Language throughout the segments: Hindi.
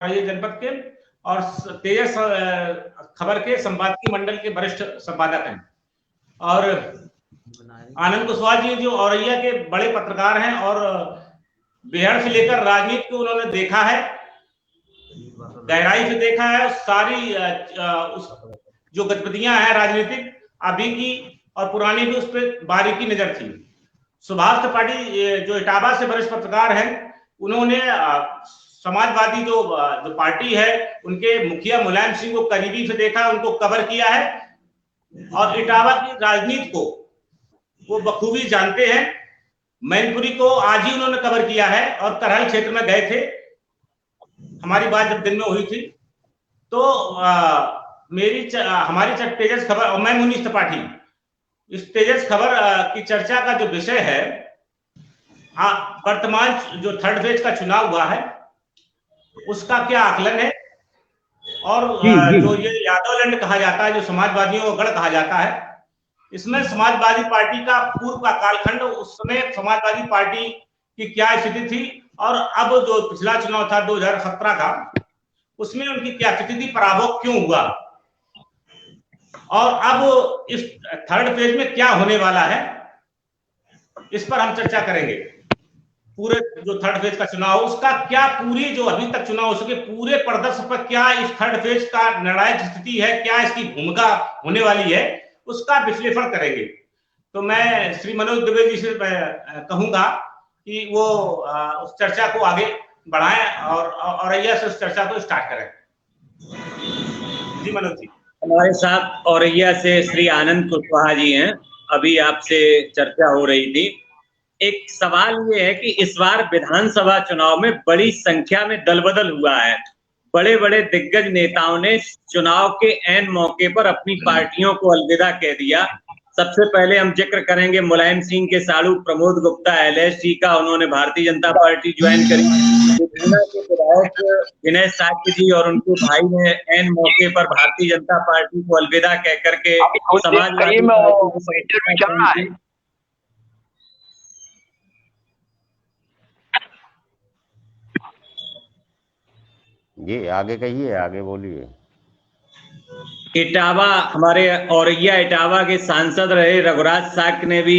जनपद के और तेजस खबर के संपादकीय मंडल के वरिष्ठ संपादक हैं। और आनंद कुशवाहा जी जो औरैया के बड़े पत्रकार हैं और बेहद से लेकर राजनीति को उन्होंने देखा है, गहराई से देखा है। सारी जो गतिविधियां हैं राजनीतिक अभी की और पुरानी भी, उस पर बारीकी नजर थी। सुभाष त्रिपाठी जो इटावा से वरिष्ठ पत्रकार हैं, उन्होंने समाजवादी जो पार्टी है उनके मुखिया मुलायम सिंह को करीबी से देखा, उनको कवर किया है और इटावा की राजनीति को वो बखूबी जानते हैं। मैनपुरी को आज ही उन्होंने कवर किया है और करहल क्षेत्र में गए थे। हमारी बात जब दिन में हुई थी तो हमारी तेजस खबर और मैं मुनीष त्रिपाठी, इस तेजस खबर की चर्चा का जो विषय है, वर्तमान जो थर्ड फेज का चुनाव हुआ है उसका क्या आकलन है और जो ये यादवलैंड कहा जाता है, जो समाजवादियों का गढ़ कहा जाता है, इसमें समाजवादी पार्टी का पूर्व का कालखंड, उस समय समाजवादी पार्टी की क्या स्थिति थी और अब जो पिछला चुनाव था 2017 का, उसमें उनकी क्या स्थिति थी, पराभव क्यों हुआ और अब इस थर्ड फेज में क्या होने वाला है, इस पर हम चर्चा करेंगे। पूरे जो थर्ड फेज का चुनाव, उसका क्या पूरी जो अभी तक चुनाव हो सके पूरे परिदृश्य पर क्या इस थर्ड फेज का निर्णायक स्थिति है, क्या इसकी भूमिका होने वाली है, उसका विश्लेषण करेंगे। तो मैं श्री मनोज दुबे जी से कहूंगा कि वो उस चर्चा को आगे बढ़ाएं और औरैया से उस चर्चा को स्टार्ट करें। जी मनोज जी। हमारे साथ औरैया से श्री आनंद कुशवाहा जी हैं। अभी आपसे चर्चा हो रही थी। एक सवाल ये है कि इस बार विधानसभा चुनाव में बड़ी संख्या में दलबदल हुआ है। बड़े बड़े दिग्गज नेताओं ने चुनाव के ऐन मौके पर अपनी पार्टियों को अलविदा कह दिया। सबसे पहले हम जिक्र करेंगे मुलायम सिंह के साड़ू प्रमोद गुप्ता LSG का, उन्होंने भारतीय जनता पार्टी ज्वाइन करी। के विधायक विनय साक्य जी और उनके भाई ने ऐन मौके पर भारतीय जनता पार्टी को अलविदा कह करके समाजवादी पार्टी ये आगे कहिए, आगे बोलिए। इटावा, हमारे औरैया इटावा के सांसद रहे रघुराज साक्य ने भी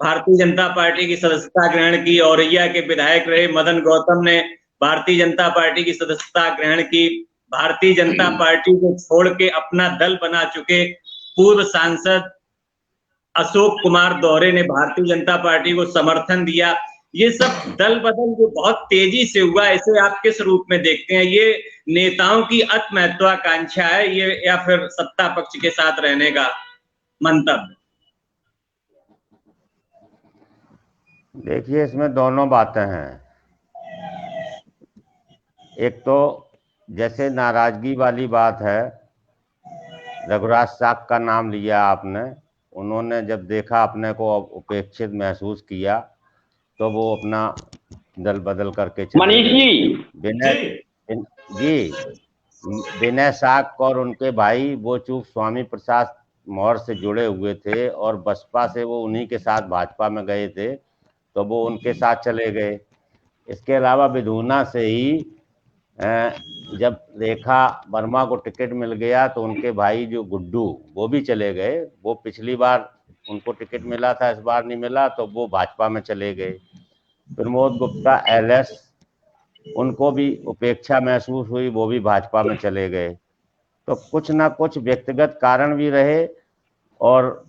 भारतीय जनता पार्टी की सदस्यता ग्रहण की। औरैया के विधायक रहे मदन गौतम ने भारतीय जनता पार्टी की सदस्यता ग्रहण की। भारतीय जनता पार्टी को छोड़ के अपना दल बना चुके पूर्व सांसद अशोक कुमार दोहरे ने भारतीय जनता पार्टी को समर्थन दिया। ये सब दल बदल जो बहुत तेजी से हुआ, इसे आप किस रूप में देखते हैं? ये नेताओं की अति महत्वाकांक्षा है ये या फिर सत्ता पक्ष के साथ रहने का मंतव्य? देखिए, इसमें दोनों बातें हैं। एक तो जैसे नाराजगी वाली बात है, रघुराज साक्य का नाम लिया आपने, उन्होंने जब देखा अपने को उपेक्षित महसूस किया तो वो अपना दल बदल करके मनीष जी, विनय साक्य और उनके भाई वो चूक स्वामी प्रसाद मौर्य से जुड़े हुए थे और बसपा से वो उन्हीं के साथ भाजपा में गए थे, तो वो उनके साथ चले गए। इसके अलावा विधूना से ही जब रेखा वर्मा को टिकट मिल गया तो उनके भाई जो गुड्डू वो भी चले गए। वो पिछली बार उनको टिकट मिला था, इस बार नहीं मिला, तो वो भाजपा में चले गए। प्रमोद गुप्ता LS, उनको भी उपेक्षा महसूस हुई, वो भी भाजपा में चले गए। तो कुछ ना कुछ व्यक्तिगत कारण भी रहे और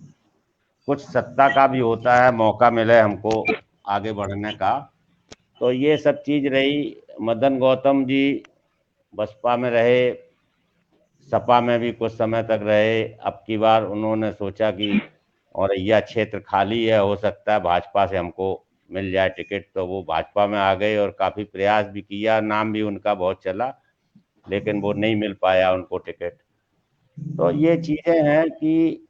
कुछ सत्ता का भी होता है, मौका मिले हमको आगे बढ़ने का, तो ये सब चीज रही। मदन गौतम जी बसपा में रहे, सपा में भी कुछ समय तक रहे। अब की बार उन्होंने सोचा कि औरैया क्षेत्र खाली है, हो सकता है भाजपा से हमको मिल जाए टिकट, तो वो भाजपा में आ गए और काफी प्रयास भी किया, नाम भी उनका बहुत चला, लेकिन वो नहीं मिल पाया उनको टिकट। तो ये चीजें हैं कि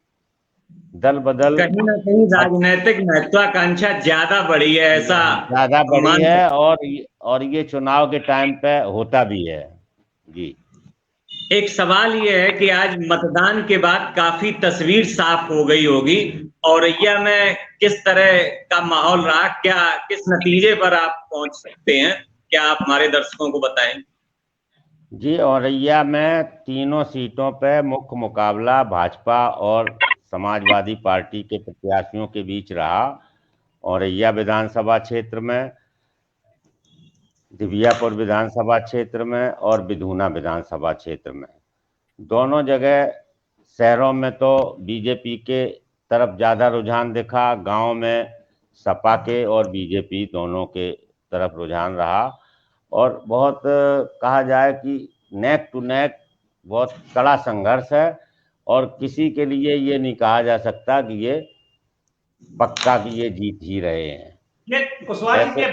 दल बदल कहीं ना कहीं राजनीतिक महत्वाकांक्षा ज्यादा बढ़ी है, ऐसा ज्यादा बढ़ी है और ये चुनाव के टाइम पे होता भी है। जी, एक सवाल ये है कि आज मतदान के बाद काफी तस्वीर साफ हो गई होगी, औरैया में किस तरह का माहौल रहा, क्या किस नतीजे पर आप पहुंच सकते हैं, क्या आप हमारे दर्शकों को बताएं? जी, औरैया में तीनों सीटों पे मुख्य मुकाबला भाजपा और समाजवादी पार्टी के प्रत्याशियों के बीच रहा। औरैया विधानसभा क्षेत्र में, दिबियापुर विधानसभा क्षेत्र में और बिधूना विधानसभा क्षेत्र में। दोनों जगह शहरों में तो बीजेपी के तरफ ज़्यादा रुझान दिखा, गांव में सपा के और बीजेपी दोनों के तरफ रुझान रहा। और बहुत कहा जाए कि नेक टू नेक बहुत कड़ा संघर्ष है, और किसी के लिए ये नहीं कहा जा सकता कि ये पक्का कि ये जीत ही रहे हैं। ये कुशवाहा जी, ये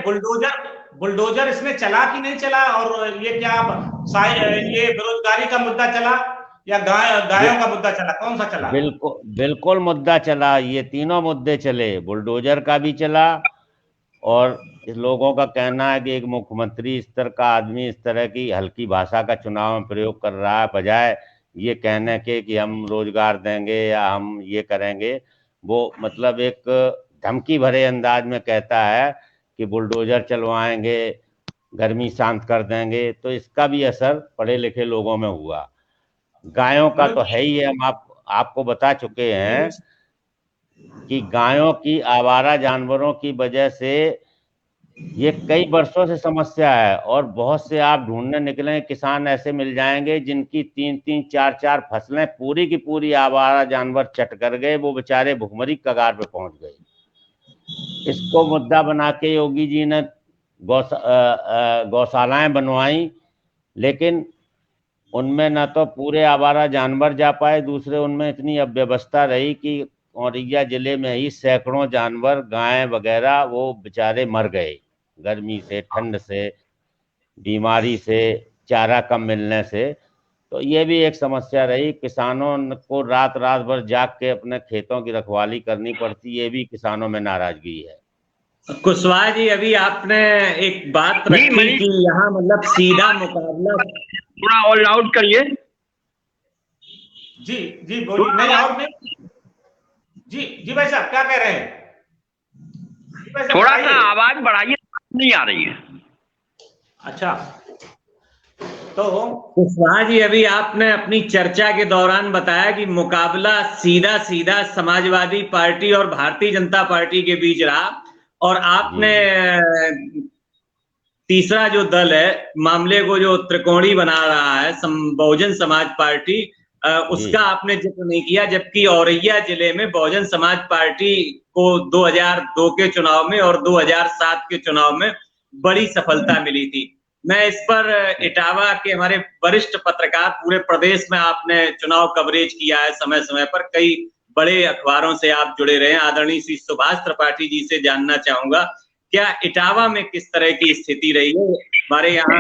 बुलडोजर इसमें चला कि नहीं चला, और ये क्या ये बेरोजगारी का मुद्दा चला या गायों का मुद्दा चला, कौन सा चला? बिल्कुल मुद्दा चला, ये तीनों मुद्दे चले, बुलडोजर का भी चला। और इस लोगों का कहना है कि एक मुख्यमंत्री स्तर का आदमी इस तरह की हल्की भाषा का चुनाव में प्रयोग कर रहा है, बजाय ये कहने के कि हम रोजगार देंगे या हम ये करेंगे। वो मतलब एक धमकी भरे अंदाज में कहता है कि बुलडोजर चलवाएंगे, गर्मी शांत कर देंगे। तो इसका भी असर पढ़े लिखे लोगों में हुआ। गायों का तो है ही है, हम आपको बता चुके हैं कि गायों की, आवारा जानवरों की वजह से ये कई वर्षों से समस्या है। और बहुत से आप ढूंढने निकले किसान ऐसे मिल जाएंगे जिनकी 3-3, 4-4 फसलें पूरी की पूरी आवारा जानवर चट कर गए, वो बेचारे भुखमरी कगार पे पहुंच गए। इसको मुद्दा बना के योगी जी ने गौशालाएं बनवाई, लेकिन उनमें न तो पूरे आवारा जानवर जा पाए, दूसरे उनमें इतनी अव्यवस्था रही कि औरैया जिले में ही सैकड़ों जानवर, गाय वगैरह, वो बेचारे मर गए गर्मी से, ठंड से, बीमारी से, चारा कम मिलने से। तो ये भी एक समस्या रही। किसानों को रात रात भर जाग के अपने खेतों की रखवाली करनी पड़ती, ये भी किसानों में नाराजगी है। कुशवाहा जी, अभी आपने एक बात रखी कि यहाँ मतलब सीधा मुकाबला, थोड़ा और लाउड करिए। जी जी बोलिए। नहीं और नहीं, जी भाई साहब क्या कह रहे हैं? थोड़ा सा आवाज बढ़ाइए, नहीं आ रही है। अच्छा, तो कुशवाहा जी, अभी आपने अपनी चर्चा के दौरान बताया कि मुकाबला सीधा सीधा समाजवादी पार्टी और भारतीय जनता पार्टी के बीच रहा, और आपने तीसरा जो दल है मामले को जो त्रिकोणी बना रहा है, बहुजन समाज पार्टी, उसका आपने जिक्र नहीं किया। जबकि औरैया जिले में बहुजन समाज पार्टी को 2002 के चुनाव में और 2007 के चुनाव में बड़ी सफलता मिली थी। मैं इस पर इटावा के हमारे वरिष्ठ पत्रकार, पूरे प्रदेश में आपने चुनाव कवरेज किया है समय समय पर, कई बड़े अखबारों से आप जुड़े रहे हैं। आदरणीय श्री सुभाष त्रिपाठी जी से जानना चाहूंगा, क्या इटावा में किस तरह की स्थिति रही है हमारे यहाँ?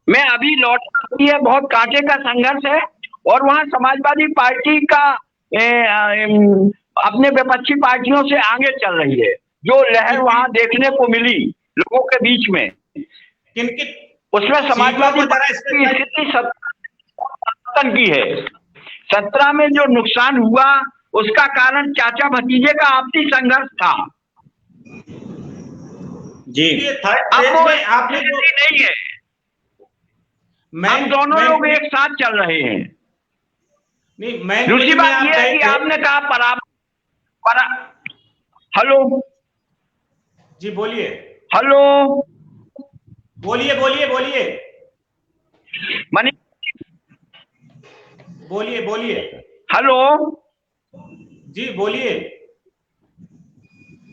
मैं अभी लौटा है, बहुत कांटे का संघर्ष है, और वहाँ समाजवादी पार्टी का अपने विपक्षी पार्टियों से आगे चल रही है। जो लहर वहाँ देखने को मिली लोगों के बीच में, उसमें समाजवादी पार्टी की स्थिति 17 की है। 17 में जो नुकसान हुआ उसका कारण चाचा भतीजे का आपसी संघर्ष था जी। अब वो आपने नहीं है, हम दोनों लोग एक साथ चल रहे हैं। दूसरी बात यह है कि आपने कहा हेलो जी बोलिए। हेलो बोलिए मनी, बोलिए। हेलो जी बोलिए।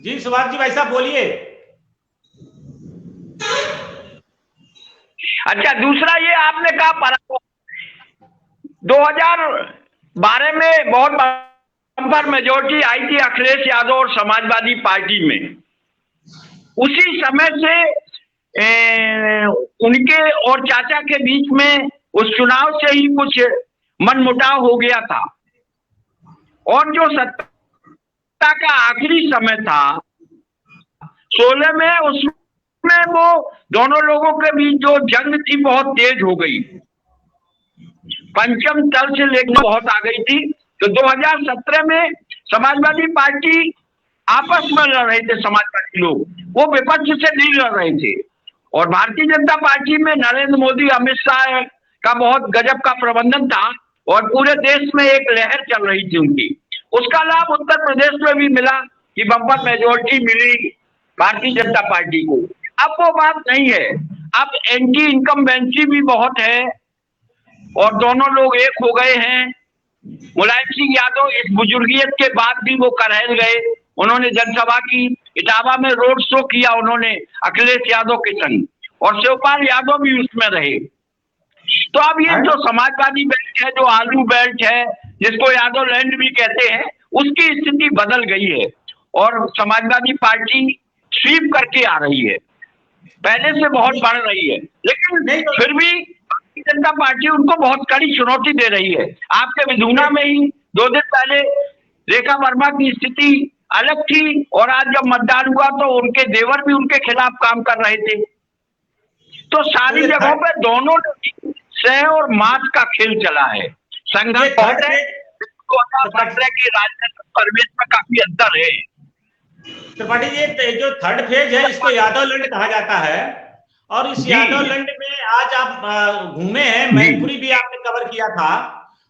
जी सुभाष जी भाई साहब बोलिए। अच्छा, दूसरा ये आपने कहा 2012 में बहुत बम्पर मेजोरिटी आई थी अखिलेश यादव और समाजवादी पार्टी में। उसी समय से उनके और चाचा के बीच में उस चुनाव से ही कुछ मनमुटाव हो गया था, और जो सत्ता का आखिरी समय था 16 में, उसमें वो दोनों लोगों के बीच जो जंग थी बहुत तेज हो गई, पंचम तल से लेकर बहुत आ गई थी। तो 2017 में समाजवादी पार्टी आपस में लड़ रहे थे, समाजवादी लोग वो विपक्ष से नहीं लड़ रहे थे, और भारतीय जनता पार्टी में नरेंद्र मोदी, अमित शाह का बहुत गजब का प्रबंधन था और पूरे देश में एक लहर चल रही थी उनकी। उसका लाभ उत्तर प्रदेश में भी मिला कि बम्पर मेजोरिटी मिली भारतीय जनता पार्टी को। अब वो बात नहीं है, अब एंटी इनकम्बेंसी भी बहुत है और दोनों लोग एक हो गए हैं। मुलायम सिंह यादव इस बुजुर्गियत के बाद भी वो करहल गए, उन्होंने जनसभा की, इटावा में रोड शो किया उन्होंने अखिलेश यादव के संग, और शिवपाल यादव भी उसमें रहे। तो अब ये जो समाजवादी बेल्ट है, जो आलू बेल्ट है, जिसको यादव लैंड भी कहते हैं, उसकी स्थिति बदल गई है और समाजवादी पार्टी स्वीप करके आ रही है, पहले से बहुत बढ़ रही है। लेकिन फिर भी भारतीय जनता पार्टी उनको बहुत कड़ी चुनौती दे रही है। आपके विधुना में ही 2 दिन पहले रेखा वर्मा की स्थिति अलग थी और आज जब मतदान हुआ तो उनके देवर भी उनके खिलाफ काम कर रहे थे। तो सारी जगहों पे दोनों सह और मास का खेल चला है, संघर्ष बहुत है। 2017 के राजनीतिक परिवेश में काफी अंतर है। त्रिपाठी जी, जो थर्ड फेज है इसको यादव लैंड कहा जाता है और इस यादव लैंड में आज आप घूमे हैं, मैनपुरी भी आपने कवर किया था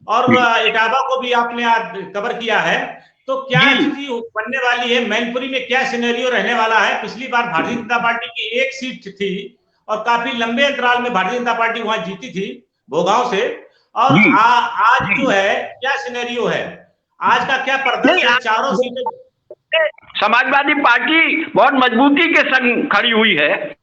और इटावा को भी आपने आज कवर किया है। तो क्या स्थिति बनने वाली है, मैनपुरी में क्या सिनेरियो रहने वाला है? पिछली बार भारतीय जनता पार्टी की 1 सीट थी और काफी लंबे अंतराल में भारतीय जनता पार्टी वहां जीती थी भोगांव से, और आज जो है क्या सिनेरियो है, आज का क्या प्रदर्शन? चारों सीटें समाजवादी पार्टी बहुत मजबूती के संग खड़ी हुई है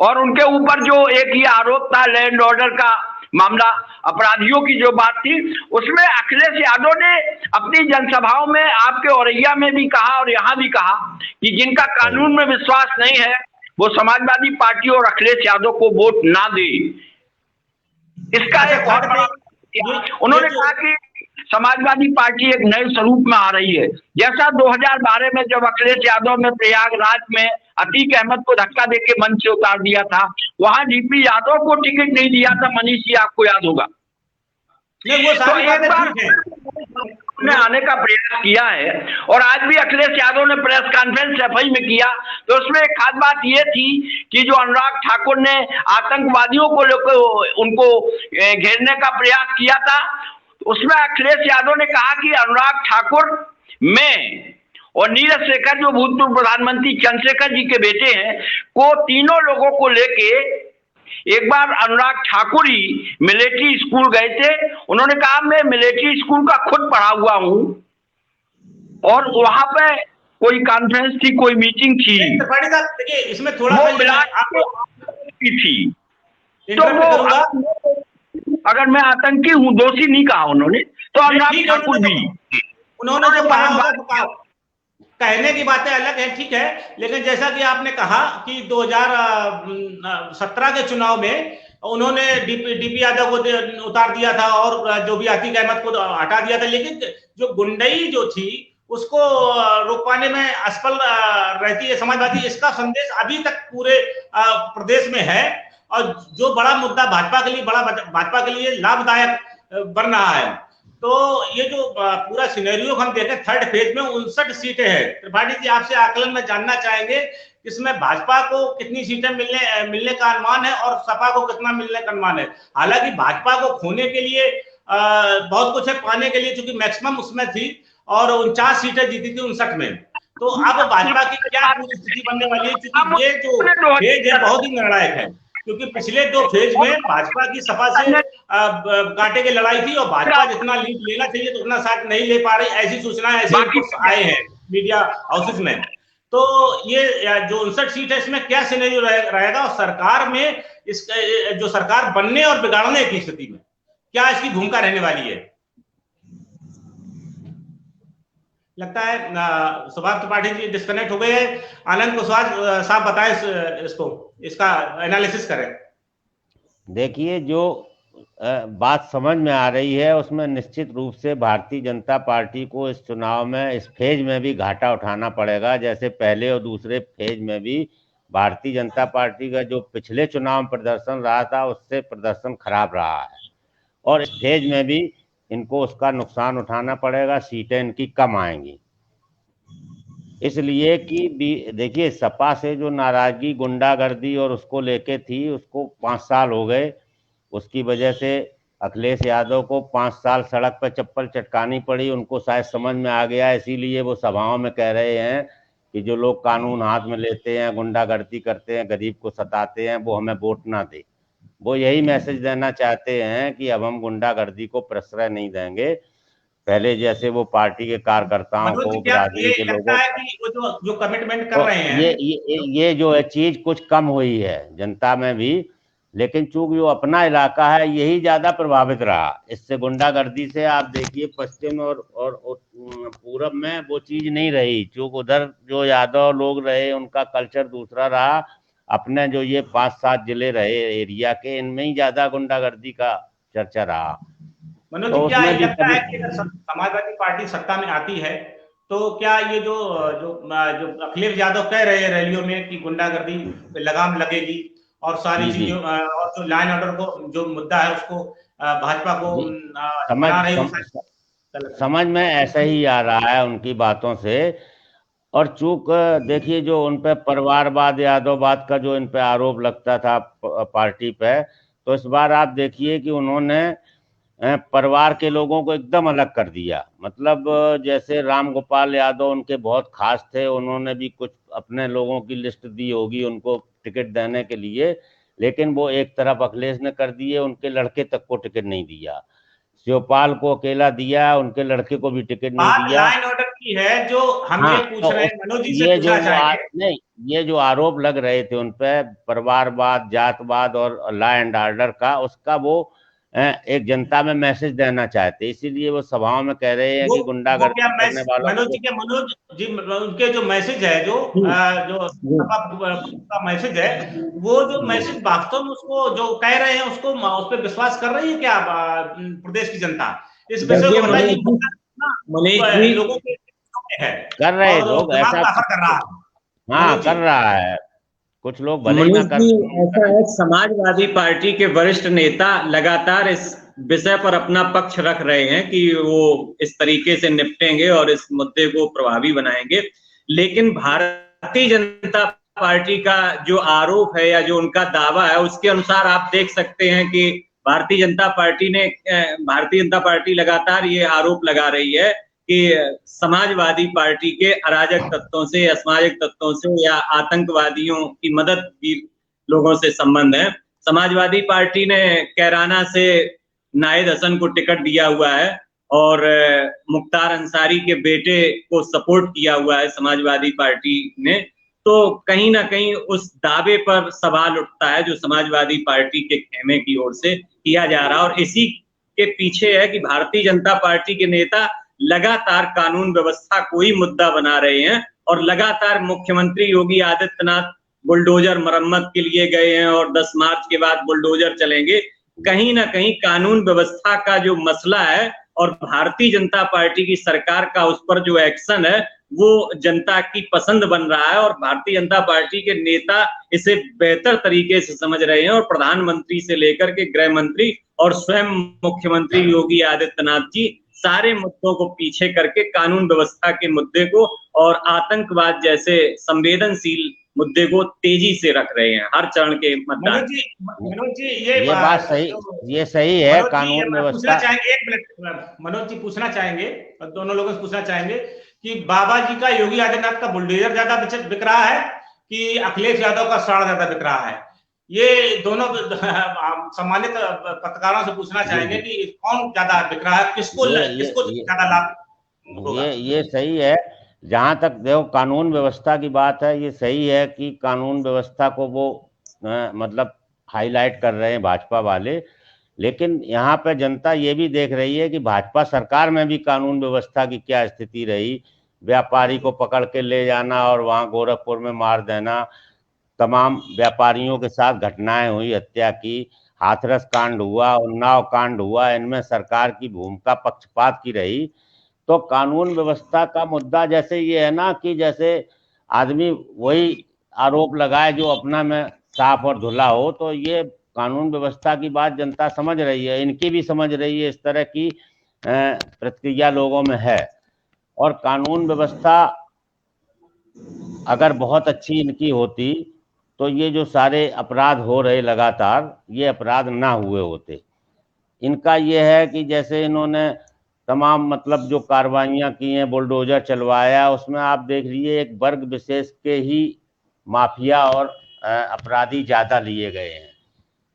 और उनके ऊपर जो एक ही आरोप था लैंड ऑर्डर का मामला, अपराधियों की जो बात थी, उसमें अखिलेश यादव ने अपनी जनसभाओं में आपके औरैया में भी कहा और यहाँ भी कहा कि जिनका कानून में विश्वास नहीं है वो समाजवादी पार्टी और अखिलेश यादव को वोट ना दे। इसका एक बहुत बड़ा उन्होंने कहा कि समाजवादी पार्टी एक नए स्वरूप में आ रही है। जैसा 2012 में जब अखिलेश यादव ने प्रयागराज में अतीक अहमद को धक्का देके मंच से उतार दिया था, वहां डीपी यादव को टिकट नहीं दिया था, मनीष जी आपको याद होगा। तो एक बार ने आने का प्रयास किया है और आज भी अखिलेश यादव ने प्रेस कॉन्फ्रेंस सफाई में किया, तो उसमें एक खास बात यह थी कि जो अनुराग ठाकुर ने आतंकवादियों को लेकर उनको घेरने का प्रयास किया था, उसमें अखिलेश यादव ने कहा कि अनुराग ठाकुर में और नीरज शेखर जो भूतपूर्व प्रधानमंत्री चंद्रशेखर जी के बेटे हैं, को तीनों लोगों को लेके एक बार अनुराग ठाकुर ही मिलिट्री स्कूल गए थे। उन्होंने कहा मैं मिलिट्री स्कूल का खुद पढ़ा हुआ हूं और वहां पे कोई कॉन्फ्रेंस थी, कोई मीटिंग थी, देखिए इसमें थोड़ा थी, तो वो अगर मैं आतंकी हूं, दोषी नहीं कहा उन्होंने, तो अनुराग ठाकुर भी उन्होंने जो कहा, कहने की बातें अलग है, ठीक है, लेकिन जैसा कि आपने कहा कि 2017 के चुनाव में उन्होंने डीपी यादव को उतार दिया था और जो भी अतीक अहमद को हटा दिया था, लेकिन जो गुंडई जो थी उसको रोक पाने में असफल रहती है समाजवादी। इसका संदेश अभी तक पूरे प्रदेश में है और जो बड़ा मुद्दा भाजपा के लिए लाभदायक बन रहा है। तो ये जो पूरा सिनेरियो हम देखें, थर्ड फेज में 59 सीटें हैं। त्रिपाठी जी, आपसे आकलन में जानना चाहेंगे इसमें भाजपा को कितनी सीटें मिलने का अनुमान है और सपा को कितना मिलने का अनुमान है? हालांकि भाजपा को खोने के लिए बहुत कुछ है, पाने के लिए चूंकि मैक्सिमम उसमें थी और 49 सीटें जीती थी 59 में। तो अब भाजपा की क्या पूरी स्थिति बनने वाली है, क्योंकि ये जो फेज है बहुत ही निर्णायक है, क्योंकि पिछले 2 फेज में भाजपा की सपा से कांटे की लड़ाई थी और भाजपा जितना लीड लेना चाहिए तो उतना शायद नहीं ले पा रही, ऐसी सूचनाएं ऐसे आए हैं मीडिया हाउसेस में। तो ये जो 59 सीट है इसमें क्या सिनेरियो रहेगा और सरकार में इस जो सरकार बनने और बिगाड़ने की स्थिति में क्या इसकी भूमिका रहने वाली है? लगता है सुभाष त्रिपाठी जी डिस्कनेक्ट हो गए हैं। आनंद कुशवाहा साहब बताएं इसका एनालिसिस करें। देखिए, जो बात समझ में आ रही है उसमें निश्चित रूप से भारतीय जनता पार्टी को इस चुनाव में, इस फेज में भी घाटा उठाना पड़ेगा। जैसे पहले और दूसरे फेज में भी भारतीय जनता पार्टी का जो पिछले चुनाव में प्रदर्शन रहा था उससे प्रदर्शन खराब रहा है और इस फेज में भी इनको उसका नुकसान उठाना पड़ेगा, सीटें इनकी कम आएंगी। इसलिए कि देखिए सपा से जो नाराजगी गुंडागर्दी और उसको लेके थी, उसको 5 साल हो गए। उसकी वजह से अखिलेश यादव को 5 साल सड़क पर चप्पल चटकानी पड़ी। उनको शायद समझ में आ गया, इसीलिए वो सभाओं में कह रहे हैं कि जो लोग कानून हाथ में लेते हैं, गुंडागर्दी करते हैं, गरीब को सताते हैं, वो हमें वोट ना दे। वो यही मैसेज देना चाहते हैं कि अब हम गुंडागर्दी को प्रश्रय नहीं देंगे। पहले जैसे वो पार्टी के कार्यकर्ताओं मनोज जी, को, क्या ये बिरादरी के लगता लोगों, है कि वो जो कमिटमेंट कर तो रहे हैं, ये जो है चीज कुछ कम हुई है जनता में भी। लेकिन चूंकि जो अपना इलाका है यही ज्यादा प्रभावित रहा इससे, गुंडागर्दी से। आप देखिए पश्चिम और पूरब में वो चीज नहीं रही, चूंकि उधर जो यादव लोग रहे उनका कल्चर दूसरा रहा। अपने जो ये 5-7 जिले रहे एरिया के, इनमें ही ज्यादा गुंडागर्दी का चर्चा रहा। मनोज जी, तो क्या उसमें ये भी लगता कभी है कि अगर समाजवादी पार्टी सत्ता में आती है तो क्या ये जो जो जो अखिलेश यादव कह रहे हैं रैलियों में कि गुंडागर्दी पे लगाम लगेगी और सारी जी जी चीजों और जो लॉ एंड ऑर्डर को जो मुद्दा है उसको भाजपा को जी समझ बना रही समझ में ऐसा ही आ रहा है उनकी बातों से। और चूक देखिए जो उन पे परिवारवाद, यादववाद का जो इन पे आरोप लगता था पार्टी पे, तो इस बार आप देखिए कि उन्होंने परिवार के लोगों को एकदम अलग कर दिया। मतलब जैसे राम गोपाल यादव उनके बहुत खास थे, उन्होंने भी कुछ अपने लोगों की लिस्ट दी होगी उनको टिकट देने के लिए, लेकिन वो एक तरफ अखिलेश ने कर दिए, उनके लड़के तक को टिकट नहीं दिया। शिवपाल को अकेला दिया, उनके लड़के को भी टिकट नहीं बात दिया। लॉ एंड ऑर्डर की है जो हम ये हाँ, पूछ तो रहे उस हैं, मनोज जी से ये जो पूछना चाहेंगे। नहीं, ये जो आरोप लग रहे थे उन पे परिवारवाद, जातवाद और लॉ एंड ऑर्डर का, उसका वो एक जनता में मैसेज देना चाहते, इसीलिए वो सभाओं में कह रहे हैं वो कि वो क्या गुंडागर्दी करने मैसेज, वालों मनोज जी, को। क्या मनोज जी उनके जो मैसेज है जो सपा का मैसेज है, वो जो मैसेज वास्तव में उसको जो कह रहे हैं उसको उस पर विश्वास कर रही है क्या प्रदेश की जनता? इस विषय देखिए को बताइए। मनीष जी, लोगों के में है कर रहे और लोग दिमाग ऐसा, पर असर कर रहा है। हाँ मनोज जी, कर रहा है। कुछ लोग भले ही ना मनीष जी, ऐसा करें। है, समाजवादी पार्टी के वरिष्ठ नेता लगातार इस विषय पर अपना पक्ष रख रहे हैं कि वो इस तरीके से निपटेंगे और इस मुद्दे को प्रभावी बनाएंगे। लेकिन भारतीय जनता पार्टी का जो आरोप है या जो उनका दावा है, उसके अनुसार आप देख सकते हैं कि भारतीय जनता पार्टी लगातार ये आरोप लगा रही है कि समाजवादी पार्टी के अराजक तत्वों से, असामाजिक तत्वों से या आतंकवादियों की मदद की लोगों से संबंध है। समाजवादी पार्टी ने कैराना से नाहिद हसन को टिकट दिया हुआ है और मुख्तार अंसारी के बेटे को सपोर्ट किया हुआ है समाजवादी पार्टी ने। तो कहीं ना कहीं उस दावे पर सवाल उठता है जो समाजवादी पार्टी के खेमे की ओर से किया जा रहा है, और इसी के पीछे है कि भारतीय जनता पार्टी के नेता लगातार कानून व्यवस्था को ही मुद्दा बना रहे हैं और लगातार मुख्यमंत्री योगी आदित्यनाथ बुलडोजर मरम्मत के लिए गए हैं और 10 मार्च के बाद बुलडोजर चलेंगे। कहीं ना कहीं कानून व्यवस्था का जो मसला है और भारतीय जनता पार्टी की सरकार का उस पर जो एक्शन है वो जनता की पसंद बन रहा है और भारतीय जनता पार्टी के नेता इसे बेहतर तरीके से समझ रहे हैं और प्रधानमंत्री से लेकर के गृह मंत्री और स्वयं मुख्यमंत्री योगी आदित्यनाथ जी सारे मुद्दों को पीछे करके कानून व्यवस्था के मुद्दे को और आतंकवाद जैसे संवेदनशील मुद्दे को तेजी से रख रहे हैं हर चरण के मतदान। मनोज जी, ये बात सही, ये सही है। कानून पूछना व्यवस्था, चाहेंगे, एक मिनट मनोज जी पूछना चाहेंगे, दोनों लोगों से पूछना चाहेंगे कि बाबा जी का, योगी आदित्यनाथ का बुलडोजर ज्यादा बिक रहा है कि अखिलेश यादव का साड़ ज्यादा बिक रहा है? ये दोनों सम्मानित पत्रकारों से पूछना चाहेंगे कि कौन ज्यादा बिक रहा है, किसको ज्यादा लाभ होगा? ये सही है। जहां तक देखो कानून व्यवस्था की बात है, ये सही है कि कानून व्यवस्था को वो मतलब हाईलाइट कर रहे हैं भाजपा वाले। लेकिन यहाँ पे जनता ये भी देख रही है कि भाजपा सरकार में भी कानून व्यवस्था की क्या स्थिति रही। व्यापारी को पकड़ के ले जाना और वहां गोरखपुर में मार देना, तमाम व्यापारियों के साथ घटनाएं हुई, हत्या की, हाथरस कांड हुआ, उन्नाव कांड हुआ, इनमें सरकार की भूमिका पक्षपात की रही। तो कानून व्यवस्था का मुद्दा जैसे ये है ना कि जैसे आदमी वही आरोप लगाए जो अपना में साफ और धुला हो, तो ये कानून व्यवस्था की बात जनता समझ रही है, इनकी भी समझ रही है, इस तरह की प्रतिक्रिया लोगों में है। और कानून व्यवस्था अगर बहुत अच्छी इनकी होती तो ये जो सारे अपराध हो रहे लगातार, ये अपराध ना हुए होते। इनका ये है कि जैसे इन्होंने तमाम मतलब जो कार्रवाइयाँ की हैं, बुलडोजर चलवाया, उसमें आप देख लीजिए एक वर्ग विशेष के ही माफिया और अपराधी ज़्यादा लिए गए हैं।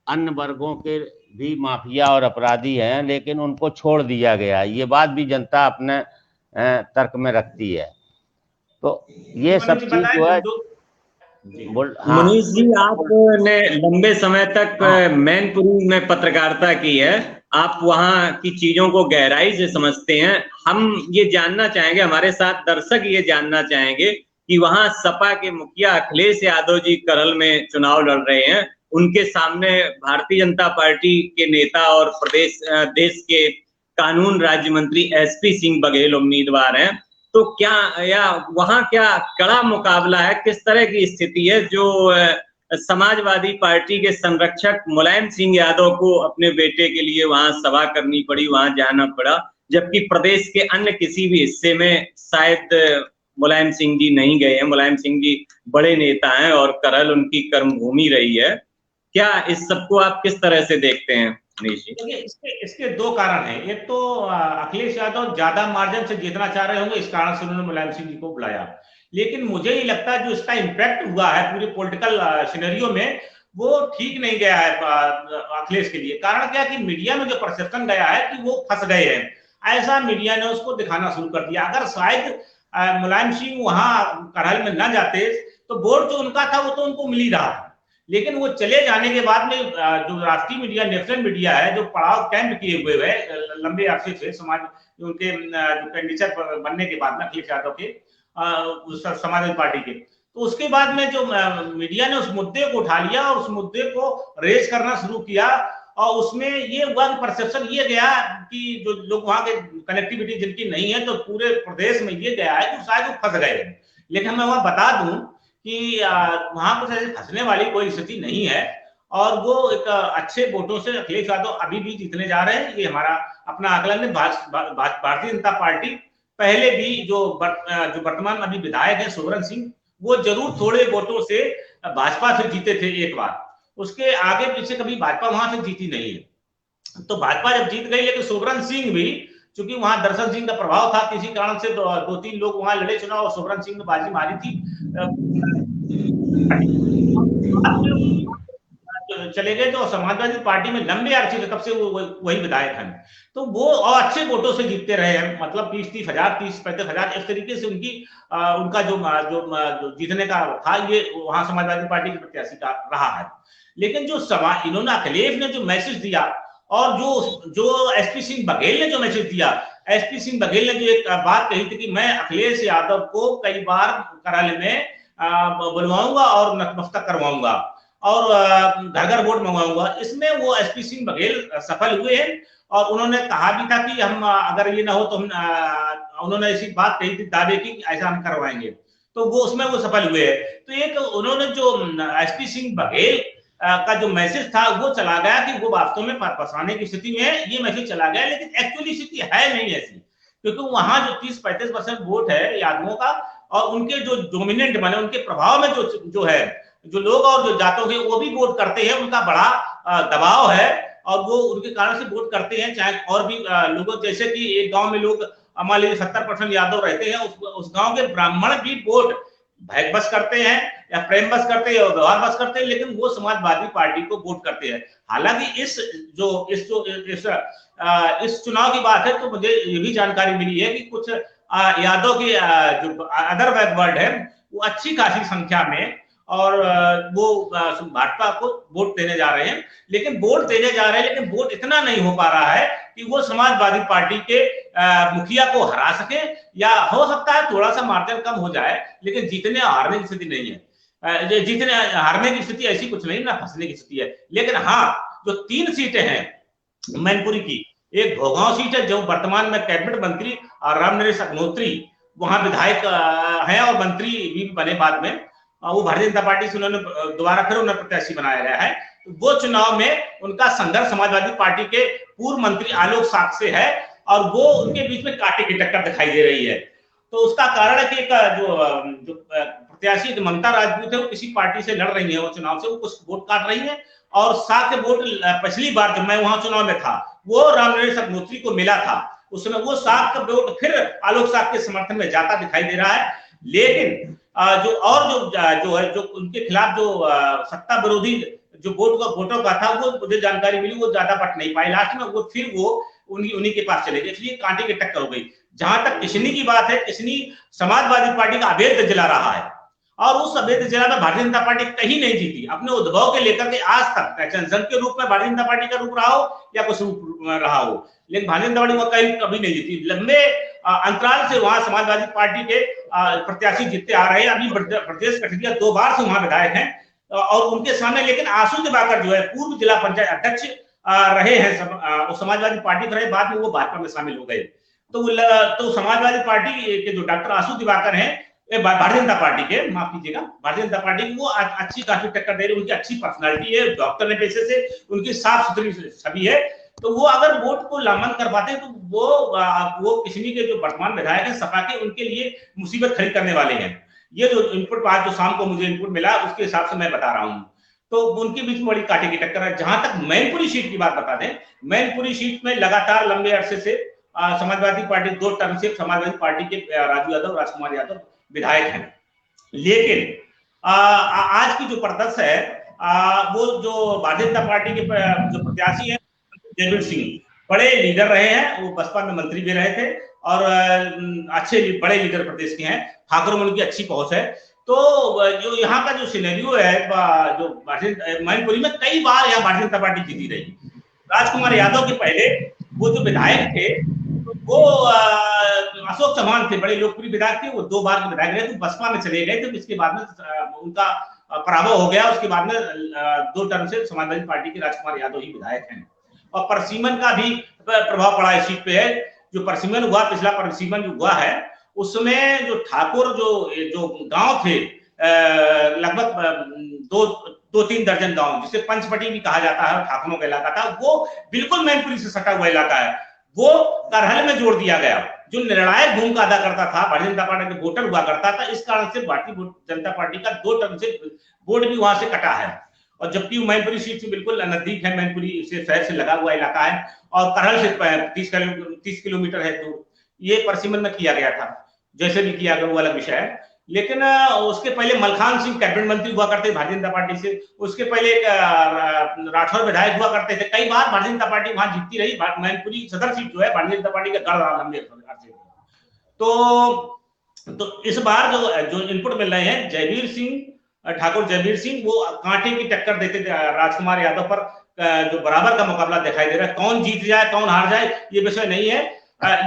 अन्य वर्गों के भी माफिया और अपराधी हैं, लेकिन उनको छोड़ दिया गया। ये बात भी जनता अपने तर्क में रखती है। तो ये सब चीज जो है हाँ। मनीष जी, आपने लंबे समय तक मैनपुरी में पत्रकारिता की है, आप वहां की चीजों को गहराई से समझते हैं। हम ये जानना चाहेंगे, हमारे साथ दर्शक ये जानना चाहेंगे कि वहां सपा के मुखिया अखिलेश यादव जी करल में चुनाव लड़ रहे हैं, उनके सामने भारतीय जनता पार्टी के नेता और देश के कानून राज्य मंत्री एसपी सिंह बघेल उम्मीदवार हैं। तो क्या या वहां क्या कड़ा मुकाबला है, किस तरह की स्थिति है जो समाजवादी पार्टी के संरक्षक मुलायम सिंह यादव को अपने बेटे के लिए वहां सभा करनी पड़ी, वहां जाना पड़ा, जबकि प्रदेश के अन्य किसी भी हिस्से में शायद मुलायम सिंह जी नहीं गए हैं। मुलायम सिंह जी बड़े नेता हैं और करल उनकी कर्मभूमि रही है। क्या इस सबको आप किस तरह से देखते हैं मनीष जी? इसके दो कारण हैं। एक तो अखिलेश यादव ज्यादा मार्जिन से जीतना चाह रहे होंगे, इस कारण से उन्होंने मुलायम सिंह जी को बुलाया। लेकिन मुझे ये लगता है जो इसका इम्पैक्ट हुआ है पूरे पॉलिटिकल सिनेरियो में, वो ठीक नहीं गया है अखिलेश के लिए। कारण क्या कि मीडिया में जो परसेप्शन गया है कि वो फंस गए हैं, ऐसा मीडिया ने उसको दिखाना शुरू कर दिया। अगर शायद मुलायम सिंह वहां करहल में न जाते तो वोट जो उनका था वो तो उनको मिल ही रहा, लेकिन वो चले जाने के बाद में जो राष्ट्रीय मीडिया, नेशनल मीडिया है, जो पड़ाव कैंप किए हुए हैं लंबे अरसे से समाज, उनके जो कैंडिडेट बनने के बाद में अखिलेश यादव के समाजवादी पार्टी के, तो उसके बाद में जो मीडिया ने उस मुद्दे को उठा लिया और उस मुद्दे को रेज करना शुरू किया, और उसमें ये हुआ कि परसेप्शन ये गया कि जो लोग वहां के कनेक्टिविटी जिनकी नहीं है, तो पूरे प्रदेश में ये गया है कि शायद वो फंस गए। लेकिन मैं वहां बता दूं कि वहां कुछ ऐसे फंसने वाली कोई स्थिति नहीं है, और वो एक अच्छे वोटों से अखिलेश यादव अभी भी जीतने जा रहे हैं। ये हमारा अपना आकलन है। भारतीय जनता पार्टी पहले भी जो वर्तमान अभी विधायक है सोवरन सिंह, वो जरूर थोड़े वोटों से भाजपा से जीते थे एक बार, उसके आगे पीछे कभी भाजपा वहां से जीती नहीं है। तो भाजपा जब जीत गई, लेकिन सोवरन सिंह भी, चूंकि वहां दर्शन सिंह का प्रभाव था, किसी कारण से दो तीन लोग वहां लड़े चुनाव और सोवरन सिंह ने बाजी मारी थी, चले गए। तो समाजवादी पार्टी में लंबे अरसे से तब से वो वही विधायक हैं, तो वो और अच्छे वोटों से जीतते रहे हैं, मतलब 30-30 हजार, 30-35 हजार, इस तरीके से उनका जो जीतने का था, ये वहां समाजवादी पार्टी के प्रत्याशी का रहा है। लेकिन जो इन्होंने अखिलेश ने जो मैसेज दिया, और जो एसपी सिंह बघेल ने जो मैसेज दिया, एसपी सिंह बघेल ने जो एक बात कही थी कि मैं अखिलेश यादव को कई बार करल में बुलवाऊंगा और नतमस्तक करवाऊंगा और घर घर वोट मंगवाऊंगा, इसमें वो एसपी सिंह बघेल सफल हुए हैं। और उन्होंने कहा भी था कि हम अगर ये ना हो तो हम, उन्होंने ऐसी बात कही थी दावे की कि ऐसा हम करवाएंगे, तो वो उसमें वो सफल हुए हैं। तो एक उन्होंने जो एसपी सिंह बघेल का जो मैसेज था वो चला गया कि वो वास्तव में फंसाने की स्थिति में है, ये मैसेज चला गया, लेकिन एक्चुअली स्थिति है नहीं ऐसी, क्योंकि वहां जो 30-35% वोट है यादवों का, और उनके जो डोमिनेंट माने उनके प्रभाव में जो है जो लोग और जो जातों के वो भी वोट करते हैं, उनका बड़ा दबाव है और वो उनके कारण से वोट करते हैं। चाहे और भी लोगों, जैसे कि एक गांव में लोग मान लीजिए 70% यादव रहते हैं, उस गांव के ब्राह्मण भी वोट भैक बस करते हैं या प्रेम बस करते हैं या व्यवहार बस करते हैं, लेकिन वो समाजवादी पार्टी को वोट करते हैं। हालांकि इस चुनाव की बात है तो मुझे ये भी जानकारी मिली है कि कुछ यादव के जो अदर बैकवर्ड है वो अच्छी खासी संख्या में और वो भाजपा को वोट देने जा रहे हैं, लेकिन वोट इतना नहीं हो पा रहा है कि वो समाजवादी पार्टी के मुखिया को हरा सके, या हो सकता है थोड़ा सा मार्जिन कम हो जाए, लेकिन जीतने हारने की स्थिति नहीं है। जीतने हारने की स्थिति ऐसी कुछ नहीं, ना फंसने की स्थिति है। लेकिन हाँ, जो 3 सीटें हैं मैनपुरी की, एक भोगांव सीट है जो वर्तमान में कैबिनेट मंत्री रामनरेश अग्निहोत्री वहां विधायक है और मंत्री भी बने बाद में, वो भारतीय जनता पार्टी से उन्होंने दोबारा फिर उन्हें प्रत्याशी बनाया गया है। वो चुनाव में उनका संघर्ष समाजवादी पार्टी के पूर्व मंत्री आलोक साक्से है और वो उनके बीच में कांटे की टक्कर दिखाई दे रही है। तो उसका कारण है कि जो प्रत्याशी ममता राजपूत है वो किसी पार्टी से लड़ रही है, वो चुनाव से वो कुछ वोट काट रही है, और 7 वोट पिछली बार जब मैं वहां चुनाव में था वो रामनरेश अग्निहोत्री को मिला था, उस समय वो 7 वोट फिर आलोक साहब के समर्थन में जाता दिखाई दे रहा है। लेकिन जो उनके खिलाफ जो सत्ता विरोधी जो वोटों का था, वो मुझे जानकारी मिली वो ज्यादा बट नहीं पाए, लास्ट में वो फिर वो उन्हीं के पास चले गए, इसलिए कांटे की टक्कर हो गई। जहां तक किशनी की बात है, किशनी समाजवादी पार्टी का अवैध जिला रहा है, और उस अवैध जिला में भारतीय जनता पार्टी कहीं नहीं जीती। अपने उद्भव के लेकर के आज तक पहचान संघ के रूप में भारतीय जनता पार्टी का रूप रहा हो या कुछ रूप रहा हो, लेकिन भारतीय जनता पार्टी कभी नहीं जीती। लंबे अंतराल से वहां समाजवादी पार्टी के प्रत्याशी जीतते आ रहे हैं। अभी प्रदेश कठरिया 2 बार से वहां विधायक हैं, और उनके सामने लेकिन आंसू दिवाकर जो है पूर्व जिला पंचायत अध्यक्ष रहे हैं, समाजवादी पार्टी रहे, बाद में वो भाजपा में शामिल हो गए। तो समाजवादी पार्टी के जो डॉक्टर आंसू दिवाकर हैं, भारतीय जनता पार्टी के, माफ कीजिएगा, भारतीय जनता पार्टी की वो अच्छी काफी टक्कर दे रही, उनकी अच्छी पर्सनालिटी है, डॉक्टर ने पैसे से, उनकी साफ सुथरी छवि है। तो वो अगर वोट को लामन कर पाते तो वो किशनी के जो वर्तमान विधायक हैं सपा के, उनके लिए मुसीबत खड़ी करने वाले हैं। ये जो इनपुट आज जो शाम को मुझे इनपुट मिला उसके हिसाब से मैं बता रहा हूँ, तो उनके बीच में बड़ी कांटे की टक्कर है। जहां तक मैनपुरी सीट की बात बता दें, मैनपुरी सीट में लगातार लंबे अरसे से समाजवादी पार्टी 2 टर्म से समाजवादी पार्टी के राजू यादव, राजकुमार यादव विधायक हैं। लेकिन आज की जो परिदृश्य है, वो जो भारतीय जनता पार्टी के जो प्रत्याशी हैं जयवीर सिंह बड़े लीडर रहे हैं, वो बसपा में मंत्री भी रहे थे, और अच्छे बड़े लीडर प्रदेश के हैं, ठाकुर में उनकी अच्छी पहुंच है। तो जो यहाँ का जो सिनेरियो है, जो मैनपुरी में कई बार यहाँ भारतीय जनता पार्टी जीती रही। राजकुमार यादव के पहले वो जो विधायक थे वो अशोक चौहान थे, बड़े लोकप्रिय विधायक थे, वो 2 बार के विधायक रहे, तो बसपा में चले गए। तो इसके बाद में उनका पराभव हो गया, उसके बाद में 2 टर्म से समाजवादी पार्टी के राजकुमार यादव ही विधायक हैं। और परसीमन का भी प्रभाव पड़ा इस सीट पे है। जो परसीमन हुआ, पिछला परसीमन जो हुआ है, उसमें जो ठाकुर जो गांव थे, लगभग 2-3 दर्जन गांव, जिसे पंचपटी भी कहा जाता है, ठाकुरों का इलाका था, वो बिल्कुल मैनपुरी से सटा हुआ इलाका है, वो करहल में जोड़ दिया गया, जो निर्णायक भूमिका अदा करता था, भारतीय जनता पार्टी के वोटर हुआ करता था। इस कारण से भारतीय जनता पार्टी का 2 टर्म से वोट भी वहां से कटा है। और जबकि मैनपुरी सीट से बिल्कुल नजदीक है, मैनपुरी से शहर से लगा हुआ इलाका है, और करहल से 30 किलोमीटर है दूर। ये परसीमन में किया गया था, जैसे भी किया गया वो अलग विषय है। लेकिन उसके पहले मलखान सिंह कैबिनेट मंत्री हुआ करते भारतीय जनता पार्टी से, उसके पहले राठौर विधायक हुआ करते थे। कई बार भारतीय जनता पार्टी वहां जीतती रही। मैनपुरी सदर सीट जो है भारतीय जनता पार्टी का गढ़ रहा लंबे अर्से। तो इस बार जो इनपुट मिल रहे हैं, जयवीर सिंह, ठाकुर जयवीर सिंह, वो कांटे की टक्कर देते राजकुमार यादव पर, जो बराबर का मुकाबला दिखाई दे रहा है। कौन जीत जाए कौन हार जाए ये विषय नहीं है,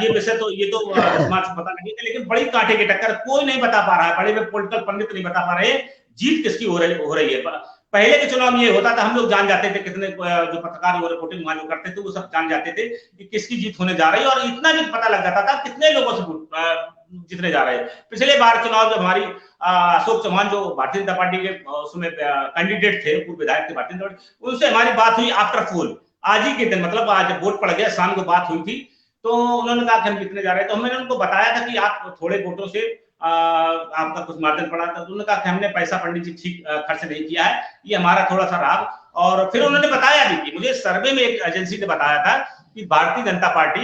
ये विषय तो समाज को पता नहीं है, लेकिन बड़ी कांटे की टक्कर कोई नहीं बता पा रहा है, बड़े पॉलिटिकल पंडित नहीं बता पा रहे जीत किसकी हो रही है। पहले के चुनाव में ये होता था, हम लोग जान जाते थे, कितने जो पत्रकार वो रिपोर्टिंग वहां जो करते थे वो सब जान जाते थे कि किसकी जीत होने जा रही है, और इतना भी पता लग जाता था कितने लोगों से जीतने जा रहे हैं। पिछले बार चुनाव जब हमारी अशोक चौहान जो भारतीय जनता पार्टी के उसमें कैंडिडेट थे, पूर्व विधायक थे भारतीय जनता पार्टी, उनसे हमारी बात हुई आफ्टर पोल, आज ही के दिन, मतलब आज वोट पड़ गया, शाम को बात हुई थी। तो उन्होंने कहा कि हम जीतने जा रहे हैं। तो मैंने उनको बताया था कि आप थोड़े वोटों से आपका कुछ मार्जिन पड़ा था। तो उन्होंने कहा कि हमने पैसा पंडित जी ठीक खर्च नहीं किया है, ये हमारा थोड़ा सा रहा। और फिर उन्होंने बताया भी कि मुझे सर्वे में एक एजेंसी ने बताया था कि भारतीय जनता पार्टी,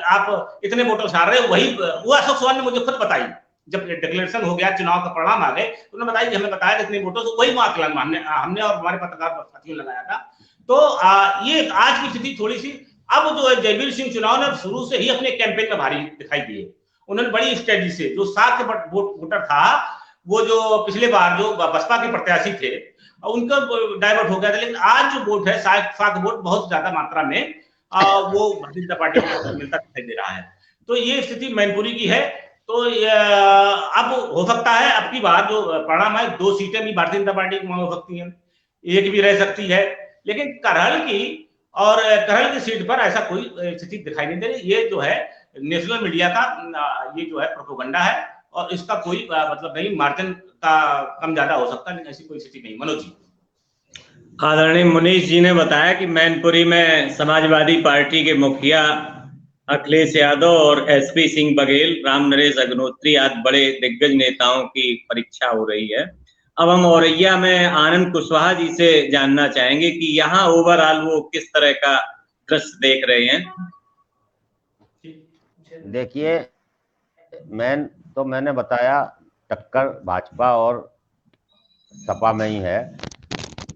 आप इतने वोटों से हार रहे हो, वही वो अशोक चौहान ने मुझे खुद बताई। जब डिक्लेरेशन हो गया, चुनाव का परिणाम आ गए, तो उन्होंने बताया कि हमें बताया इतने वोटों से, वही आकलन हमने और हमारे पत्रकार साथियों ने लगाया था। तो ये आज की स्थिति थोड़ी सी, अब जो है जयवीर सिंह चुनाव ने शुरू से ही अपने कैंपेन में भारी दिखाई दिए। उन्होंने बड़ी स्ट्रेटजी से, जो 7 वोटर था, वो जो पिछले बार जो बसपा के प्रत्याशी थे उनका डाइवर्ट हो गया था, लेकिन आज जो वोट है 7 वोट बहुत ज्यादा मात्रा में वो भारतीय जनता पार्टी को मिलता दिखाई दे रहा है। तो ये स्थिति मैनपुरी की है। तो अब हो सकता है अब की बार जो परिणाम है, 2 सीटें भी भारतीय जनता पार्टी की हो सकती है, 1 भी रह सकती है, लेकिन करहल की सीट पर ऐसा कोई स्थिति दिखाई नहीं दे रही। ये जो है नेशनल मीडिया का ये जो है प्रोपेगेंडा है, और इसका कोई मतलब नहीं, मार्जिन का कम ज्यादा हो सकता है, ऐसी कोई स्थिति नहीं। मनोज जी। आदरणीय मुनीश जी ने बताया कि मैनपुरी में समाजवादी पार्टी के मुखिया अखिलेश यादव और एसपी सिंह बघेल, राम नरेश अग्निहोत्री आदि बड़े दिग्गज नेताओं की परीक्षा हो रही है। अब हम औरैया में आनंद कुशवाहा जी से जानना चाहेंगे कि यहाँ ओवरऑल वो किस तरह का दृश्य देख रहे हैं। देखिए, मैंने बताया टक्कर भाजपा और सपा में ही है।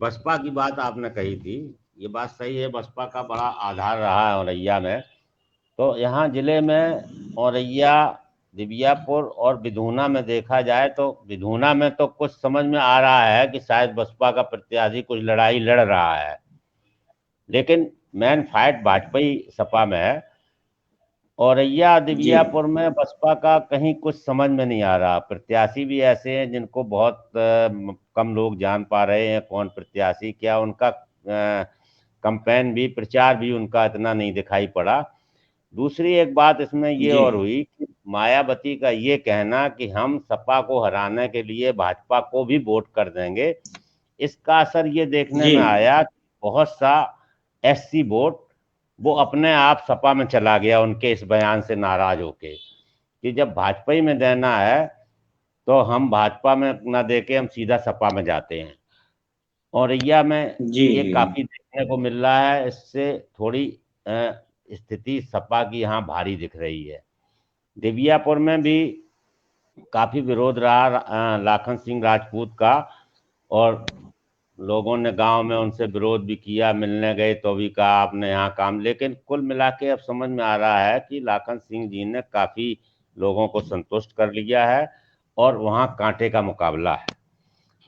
बसपा की बात आपने कही थी, ये बात सही है, बसपा का बड़ा आधार रहा है औरैया में। तो यहाँ जिले में औरैया, दिबियापुर और बिधूना में देखा जाए तो बिधूना में तो कुछ समझ में आ रहा है कि शायद बसपा का प्रत्याशी कुछ लड़ाई लड़ रहा है, लेकिन मेन फाइट भाजपा ही सपा में है। औरैया दिबियापुर में बसपा का कहीं कुछ समझ में नहीं आ रहा। प्रत्याशी भी ऐसे हैं जिनको बहुत कम लोग जान पा रहे हैं कौन प्रत्याशी क्या, उनका कैंपेन भी, प्रचार भी उनका इतना नहीं दिखाई पड़ा। दूसरी एक बात इसमें ये और हुई कि मायावती का ये कहना कि हम सपा को हराने के लिए भाजपा को भी वोट कर देंगे, इसका असर ये देखने में आया कि बहुत सा एससी वोट वो अपने आप सपा में चला गया उनके इस बयान से नाराज होके कि जब भाजपा ही में देना है तो हम भाजपा में ना देके हम सीधा सपा में जाते हैं। औरैया में ये काफी देखने को मिल रहा है। इससे थोड़ी स्थिति सपा की यहाँ भारी दिख रही है। दिबियापुर में भी काफी विरोध रहा लाखन सिंह राजपूत का, और लोगों ने गांव में उनसे विरोध भी किया, मिलने गए तो भी कहा आपने यहाँ काम, लेकिन कुल मिला के अब समझ में आ रहा है कि लाखन सिंह जी ने काफी लोगों को संतुष्ट कर लिया है और वहाँ कांटे का मुकाबला है।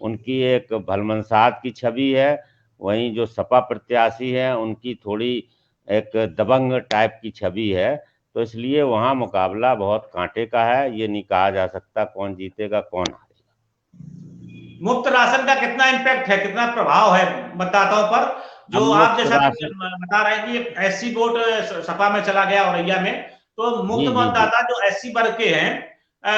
उनकी एक भलमनसाहत की छवि है, वहीं जो सपा प्रत्याशी है उनकी थोड़ी एक दबंग टाइप की छवि है, तो इसलिए वहाँ मुकाबला बहुत कांटे का है। ये नहीं कहा जा सकता कौन जीतेगा कौन हारेगा। मुफ्त राशन का कितना इम्पैक्ट है, कितना प्रभाव है मतदाताओं पर? जो आप जैसा बता रहे हैं कि एससी वोट सपा में चला गया औरैया में, तो मुफ्त मतदाता जो एससी वर्ग के हैं,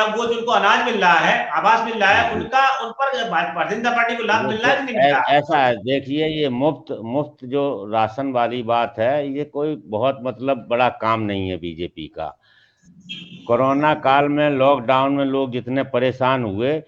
वो जिनको अनाज मिल रहा है, आवास मिल रहा है, उनका उन पर भारतीय जनता पार्टी को लाभ मिल रहा है कि नहीं मिल रहा? ऐसा है, देखिए ये मुफ्त जो राशन वाली बात है, ये कोई बहुत मतलब बड़ा काम नहीं है बीजेपी का। कोरोना काल में, लॉकडाउन में लोग जितने परेशान हुए,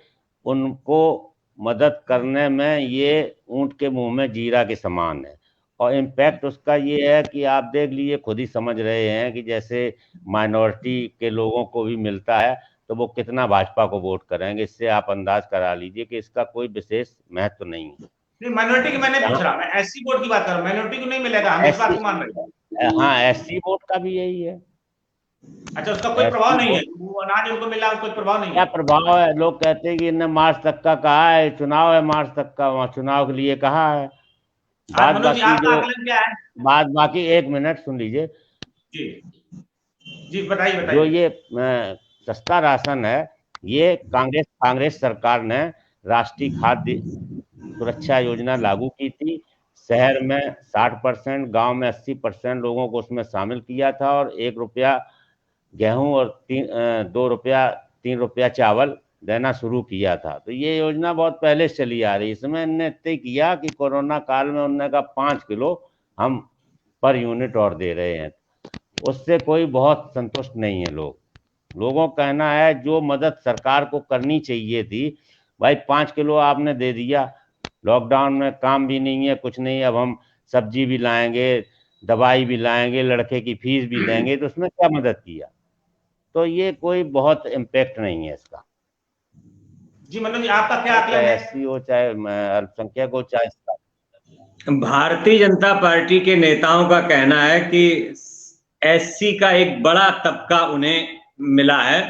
उनको मदद करने में ये ऊंट के मुंह में जीरा के समान है। और इम्पैक्ट उसका ये है कि आप देख लीजिए, खुद ही समझ रहे हैं कि जैसे माइनॉरिटी के लोगों को भी मिलता है तो वो कितना भाजपा को वोट करेंगे। इससे आप अंदाज करा लीजिए कि इसका कोई विशेष महत्व नहीं है। नहीं, माइनॉरिटी की मैं नहीं पूछ रहा, मैं एससी वोट की बात कर रहा हूं। माइनॉरिटी को नहीं मिलेगा, हम इस बात को मान रहे हैं। हाँ, एससी वोट का भी यही है। अच्छा, उसका कोई प्रभाव नहीं है, वो अनाज उनको मिला, कोई प्रभाव नहीं है? क्या प्रभाव है? लोग कहते हैं कि इन्हें मार्च तक का कहा है, चुनाव है मार्च तक का, वहाँ चुनाव के लिए कहा है। बात बाकी 1 मिनट सुन लीजिए जी, बताइए। जो ये सस्ता राशन है, ये कांग्रेस सरकार ने राष्ट्रीय खाद्य सुरक्षा योजना लागू की थी। शहर में 60%, गांव में 80% लोगों को उसमें शामिल किया था, और 1 रुपया गेहूं और 2 रुपया 3 रुपया चावल देना शुरू किया था। तो ये योजना बहुत पहले से चली आ रही। इसमें इन्होंने तय किया कि कोरोना काल में उन्होंने कहा 5 किलो हम पर यूनिट और दे रहे हैं। उससे कोई बहुत संतुष्ट नहीं है। लोगों का कहना है जो मदद सरकार को करनी चाहिए थी, भाई 5 किलो आपने दे दिया, लॉकडाउन में काम भी नहीं है, कुछ नहीं है, अब हम सब्जी भी लाएंगे, दवाई भी लाएंगे, लड़के की फीस भी देंगे, तो उसमें क्या मदद किया? तो ये कोई बहुत इम्पैक्ट नहीं है इसका। जी मनोज जी, आपका क्या आकलन है? एससी हो चाहे अल्पसंख्यक हो चाहे, भारतीय जनता पार्टी के नेताओं का कहना है कि एससी का एक बड़ा तबका उन्हें मिला है,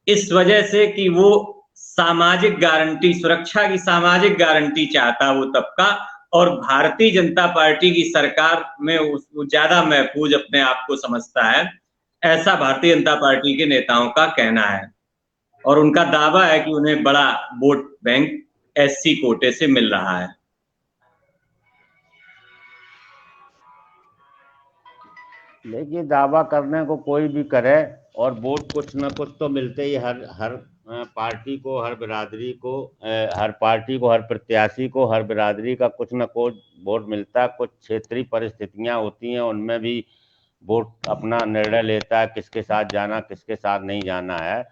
इस वजह से कि वो सामाजिक गारंटी, सुरक्षा की सामाजिक गारंटी चाहता वो तबका, और भारतीय जनता पार्टी की सरकार में वो ज्यादा महफूज अपने आप को समझता है, ऐसा भारतीय जनता पार्टी के नेताओं का कहना है। और उनका दावा है कि उन्हें बड़ा वोट बैंक एससी कोटे से मिल रहा है। देखिए, दावा करने को कोई भी करे, और वोट कुछ न कुछ तो मिलते ही हर पार्टी को, हर बिरादरी को, हर पार्टी को, हर प्रत्याशी को, हर बिरादरी का कुछ न कुछ वोट मिलता। कुछ क्षेत्रीय परिस्थितियां होती हैं, उनमें भी वोट अपना निर्णय लेता है किसके साथ जाना किसके साथ नहीं जाना है।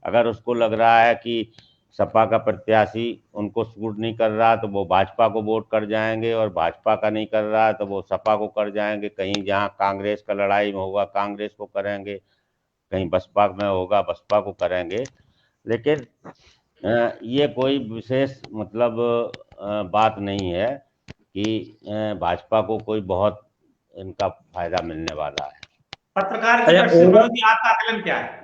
अगर उसको लग रहा है कि सपा का प्रत्याशी उनको सूट नहीं कर रहा तो वो भाजपा को वोट कर जाएंगे, और भाजपा का नहीं कर रहा तो वो सपा को कर जाएंगे। कहीं जहां कांग्रेस का लड़ाई में होगा कांग्रेस को करेंगे, कहीं बसपा में होगा बसपा को करेंगे। लेकिन ये कोई विशेष मतलब बात नहीं है कि भाजपा को कोई बहुत इनका फायदा मिलने वाला है। पत्रकार की आपका आकलन क्या है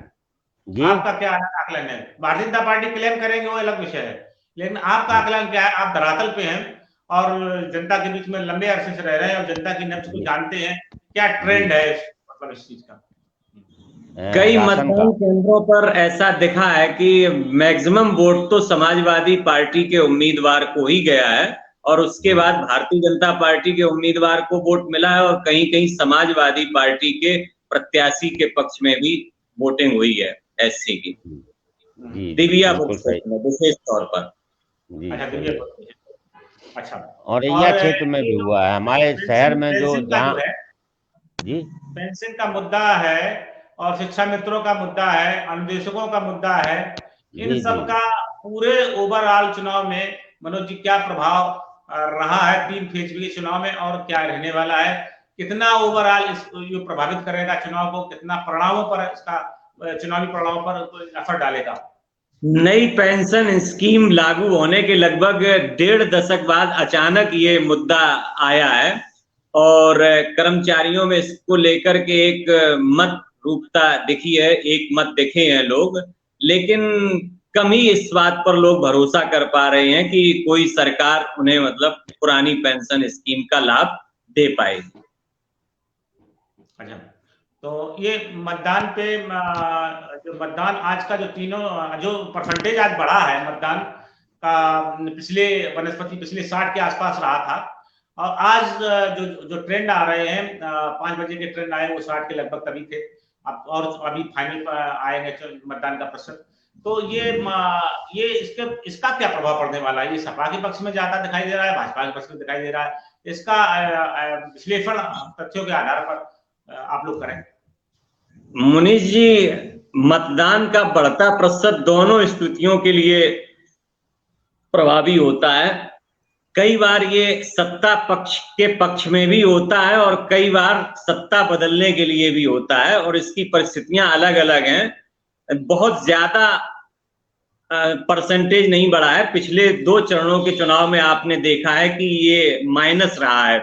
जी? आपका क्या आकलन है? भारतीय जनता पार्टी क्लेम करेंगे वो अलग विषय है, लेकिन आपका आकलन क्या है? आप धरातल पे हैं और जनता के बीच में लंबे अरसे से रह रहे हैं और जनता की नब्ज को जानते हैं, क्या ट्रेंड है मतलब इस चीज का? कई मतदान केंद्रों पर ऐसा दिखा है कि मैक्सिमम वोट तो समाजवादी पार्टी के उम्मीदवार को ही गया है और उसके बाद भारतीय जनता पार्टी के उम्मीदवार को वोट मिला है, और कहीं कहीं समाजवादी पार्टी के प्रत्याशी के पक्ष में भी वोटिंग हुई है एससी की। दिव्या विशेष तौर पर अच्छा, और यह क्षेत्र में भी हुआ है हमारे शहर में जो जहाँ जी पेंशन का मुद्दा है और शिक्षा मित्रों का मुद्दा है, अनुदेशकों का मुद्दा है, इन सब का पूरे ओवरऑल चुनाव में मनोज जी क्या प्रभाव रहा है 3 फेज के चुनाव में और क्या रहने वाला है? कितना ओवरऑल इसको प्रभावित करेगा चुनाव को, कितना परिणामों पर इसका चुनावी परिणामों पर असर डालेगा? नई पेंशन स्कीम लागू होने के लगभग 1.5 दशक बाद अचानक ये मुद्दा आया है और कर्मचारियों में इसको लेकर के एक मत रूपता दिखी है, एक मत देखे हैं लोग, लेकिन कम ही इस बात पर लोग भरोसा कर पा रहे हैं कि कोई सरकार उन्हें मतलब पुरानी पेंशन स्कीम का लाभ दे पाएगी। अच्छा, तो ये मतदान पे जो मतदान आज का जो परसेंटेज आज बढ़ा है मतदान का, पिछले 60 के आसपास रहा था और आज जो ट्रेंड आ रहे हैं 5 बजे के ट्रेंड आए वो 60 के लगभग तभी थे, अब और अभी फाइनल आएंगे मतदान का प्रतिशत। तो ये इसका क्या प्रभाव पड़ने वाला है? ये सपा के पक्ष में ज्यादा दिखाई दे रहा है, भाजपा के पक्ष में दिखाई दे रहा है? इसका विश्लेषण तथ्यों के आधार पर आप लोग करें। मुनीष जी, मतदान का बढ़ता प्रतिशत दोनों स्थितियों के लिए प्रभावी होता है। कई बार ये सत्ता पक्ष के पक्ष में भी होता है और कई बार सत्ता बदलने के लिए भी होता है और इसकी परिस्थितियां अलग अलग हैं। बहुत ज्यादा परसेंटेज नहीं बढ़ा है। पिछले 2 चरणों के चुनाव में आपने देखा है कि ये माइनस रहा है।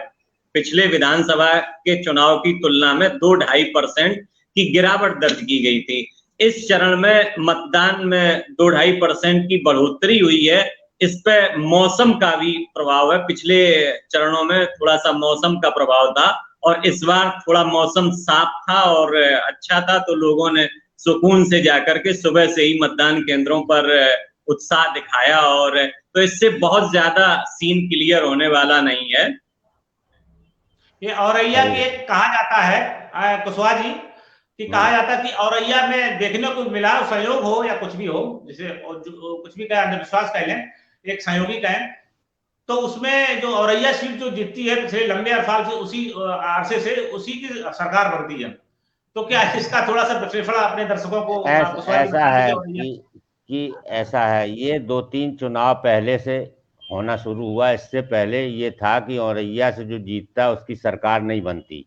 पिछले विधानसभा के चुनाव की तुलना में 2-2.5% की गिरावट दर्ज की गई थी। इस चरण में मतदान में 2-2.5% की बढ़ोतरी हुई है। इस पे मौसम का भी प्रभाव है। पिछले चरणों में थोड़ा सा मौसम का प्रभाव था और इस बार थोड़ा मौसम साफ था और अच्छा था, तो लोगों ने सुकून से जाकर के सुबह से ही मतदान केंद्रों पर उत्साह दिखाया और तो इससे बहुत ज्यादा सीन क्लियर होने वाला नहीं है। ये औरैया के कहा जाता है कुशवाहा जी कि कहा जाता है कि औरैया में देखने को मिला, संयोग हो या कुछ भी हो, जैसे कुछ भी कहें, अंधविश्वास कह लें, एक संयोगी कहें, तो उसमें जो औरैया सीट जो जीतती है पिछले लंबे अरसे से उसी की सरकार बनती है। तो क्या इसका थोड़ा सा विश्लेषण अपने दर्शकों को ऐसा है कि ऐसा है, ये 2-3 चुनाव पहले से होना शुरू हुआ। इससे पहले ये था कि औरैया से जो जीतता उसकी सरकार नहीं बनती।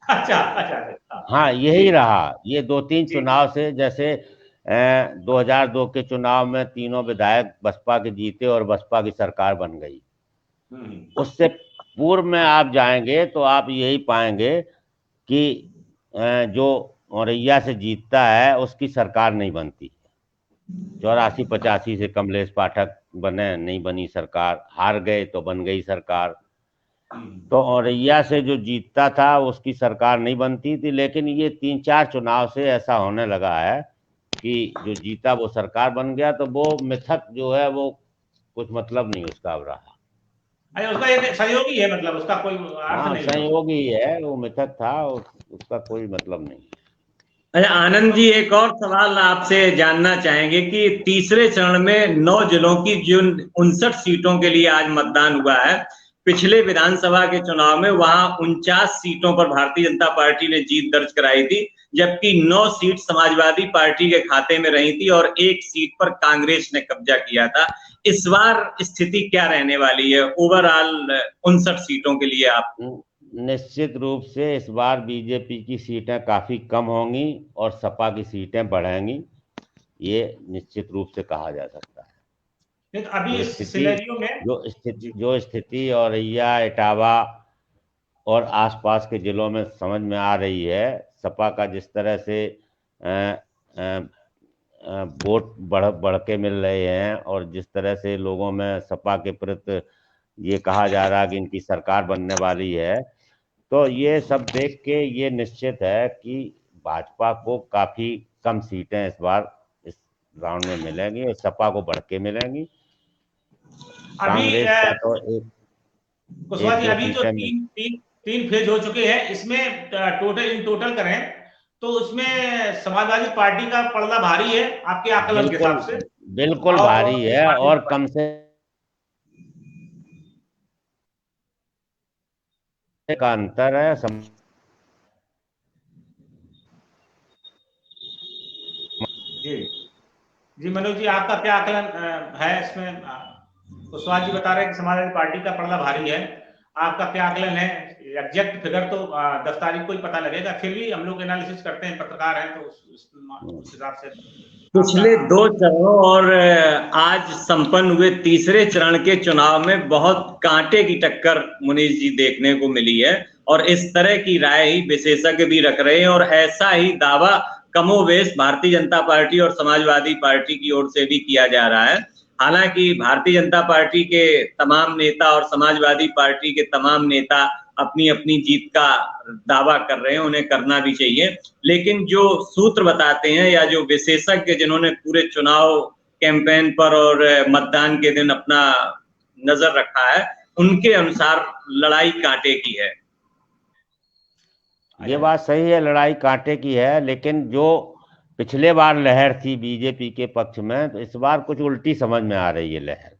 अच्छा। हाँ, यही रहा ये 2-3 चुनाव से। जैसे 2002 के चुनाव में तीनों विधायक बसपा के जीते और बसपा की सरकार बन गई। उससे पूर्व में आप जाएंगे तो आप यही पाएंगे कि जो औरैया से जीतता है उसकी सरकार नहीं बनती। 84-85 से कमलेश पाठक बने, नहीं बनी सरकार, हार गए तो बन गई सरकार। तो औरैया से जो जीतता था उसकी सरकार नहीं बनती थी। लेकिन ये 3-4 चुनाव से ऐसा होने लगा है कि जो जीता वो सरकार बन गया, तो वो मिथक जो है वो कुछ मतलब नहीं उसका अब रहा। उसका एक सहयोगी है, मतलब उसका कोई अर्थ नहीं। सहयोगी है, वो मिथक था, उसका कोई मतलब नहीं। अच्छा आनंद जी, एक और सवाल आपसे जानना चाहेंगे कि तीसरे चरण में 9 जिलों की जो 59 सीटों के लिए आज मतदान हुआ है, पिछले विधानसभा के चुनाव में वहां 49 सीटों पर भारतीय जनता पार्टी ने जीत दर्ज कराई थी, जबकि 9 सीट समाजवादी पार्टी के खाते में रही थी और 1 सीट पर कांग्रेस ने कब्जा किया था। इस बार स्थिति क्या रहने वाली है ओवरऑल 59 सीटों के लिए? आप निश्चित रूप से इस बार बीजेपी की सीटें काफी कम होंगी और सपा की सीटें बढ़ेंगी, ये निश्चित रूप से कहा जा सकता है। अभी इस सिनेरियो में जो स्थिति औरैया, इटावा और आसपास के जिलों में समझ में आ रही है, सपा का जिस तरह से वोट बढ़ के मिल रहे हैं और जिस तरह से लोगों में सपा के प्रति ये कहा जा रहा है कि इनकी सरकार बनने वाली है, तो ये सब देख के ये निश्चित है कि भाजपा को काफी कम सीटें इस बार इस राउंड में मिलेंगी और सपा को बढ़ के मिलेंगी। कांग्रेस का तो अभी जो तीन फेज हो चुके हैं, इसमें टोटल करें तो उसमें समाजवादी पार्टी का पलड़ा भारी है आपके आकलन के हिसाब से? बिल्कुल भारी है और कम से का अंतर है। जी मनोज जी, आपका क्या आकलन है इसमें? कुशवाहा जी बता रहे हैं कि समाजवादी पार्टी का पलड़ा भारी है, आपका क्या आकलन है? एग्जैक्ट फिगर तो 10 तारीख को ही पता लगेगा, फिर भी हम लोग एनालिसिस करते हैं, पत्रकार हैं, तो उस हिसाब से पिछले 2 चरणों और आज संपन्न हुए तीसरे चरण के चुनाव में बहुत कांटे की टक्कर मुनीष जी देखने को मिली है और इस तरह की राय ही विशेषज्ञ भी रख रहे हैं और ऐसा ही दावा कमोवेश भारतीय जनता पार्टी और समाजवादी पार्टी की ओर से भी किया जा रहा है। हालांकि भारतीय जनता पार्टी के तमाम नेता और समाजवादी पार्टी के तमाम नेता अपनी अपनी जीत का दावा कर रहे हैं, उन्हें करना भी चाहिए, लेकिन जो सूत्र बताते हैं या जो विशेषज्ञ जिन्होंने पूरे चुनाव कैंपेन पर और मतदान के दिन अपना नजर रखा है, उनके अनुसार लड़ाई कांटे की है। ये बात सही है, लड़ाई कांटे की है, लेकिन जो पिछले बार लहर थी बीजेपी के पक्ष में, तो इस बार कुछ उल्टी समझ में आ रही है लहर।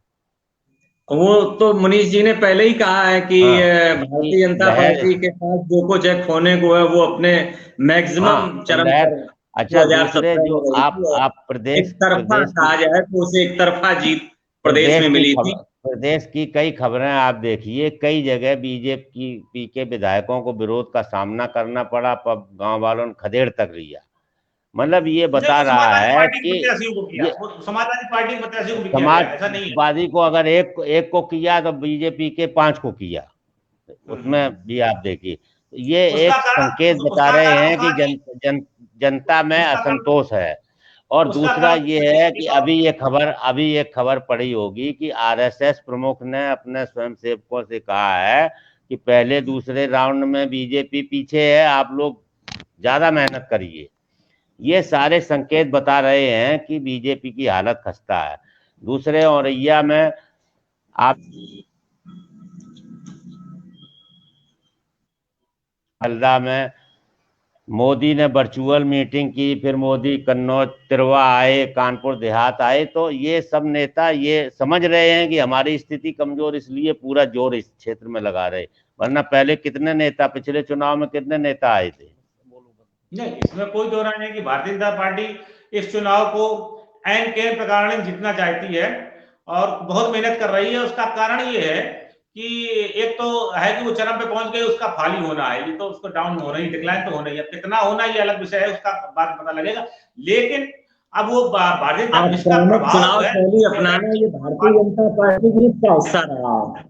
वो तो मुनीष जी ने पहले ही कहा है कि भारतीय जनता पार्टी के पास जो कुछ है खोने को है वो अपने मैक्सिमम चरम पर। अच्छा, दूसरे जो आप प्रदेश एक तरफा कहा जाए तो उसे एक तरफा जीत प्रदेश में मिली थी। प्रदेश की कई खबरें आप देखिए, कई जगह बीजेपी के विधायकों को विरोध का सामना करना पड़ा, पर गांव वालों ने खदेड़ तक लिया। मतलब ये बता रहा है कि समाजवादी को अगर एक को किया तो बीजेपी के 5 को किया, उसमें भी आप देखिए, ये एक संकेत बता रहे हैं कि जनता में असंतोष है। और दूसरा ये है कि अभी एक खबर पड़ी होगी कि आरएसएस प्रमुख ने अपने स्वयंसेवकों से कहा है कि पहले दूसरे राउंड में बीजेपी पीछे है, आप लोग ज्यादा मेहनत करिए। ये सारे संकेत बता रहे हैं कि बीजेपी की हालत खस्ता है। दूसरे औरैया में आप हल्दा में मोदी ने वर्चुअल मीटिंग की, फिर मोदी कन्नौज तिरवा आए, कानपुर देहात आए, तो ये सब नेता ये समझ रहे हैं कि हमारी स्थिति कमजोर, इसलिए पूरा जोर इस क्षेत्र में लगा रहे। वरना पहले कितने नेता, पिछले चुनाव में कितने नेता आए थे? नहीं, इसमें कोई दो राय नहीं कि भारतीय जनता पार्टी इस चुनाव को ऐन के प्रकार जीतना चाहती है और बहुत मेहनत कर रही है। उसका कारण ये है कि एक तो है कि वो चरम पे पहुंच गए, उसका फाली होना है, ये तो उसको डाउन हो रही, डिक्लाइन तो होना ही है। कितना होना ये अलग विषय है, उसका बाद पता लगेगा। लेकिन अब वो भारतीय चुनाव शैली अपनाना ये भारतीय जनता पार्टी का हिस्सा रहा है।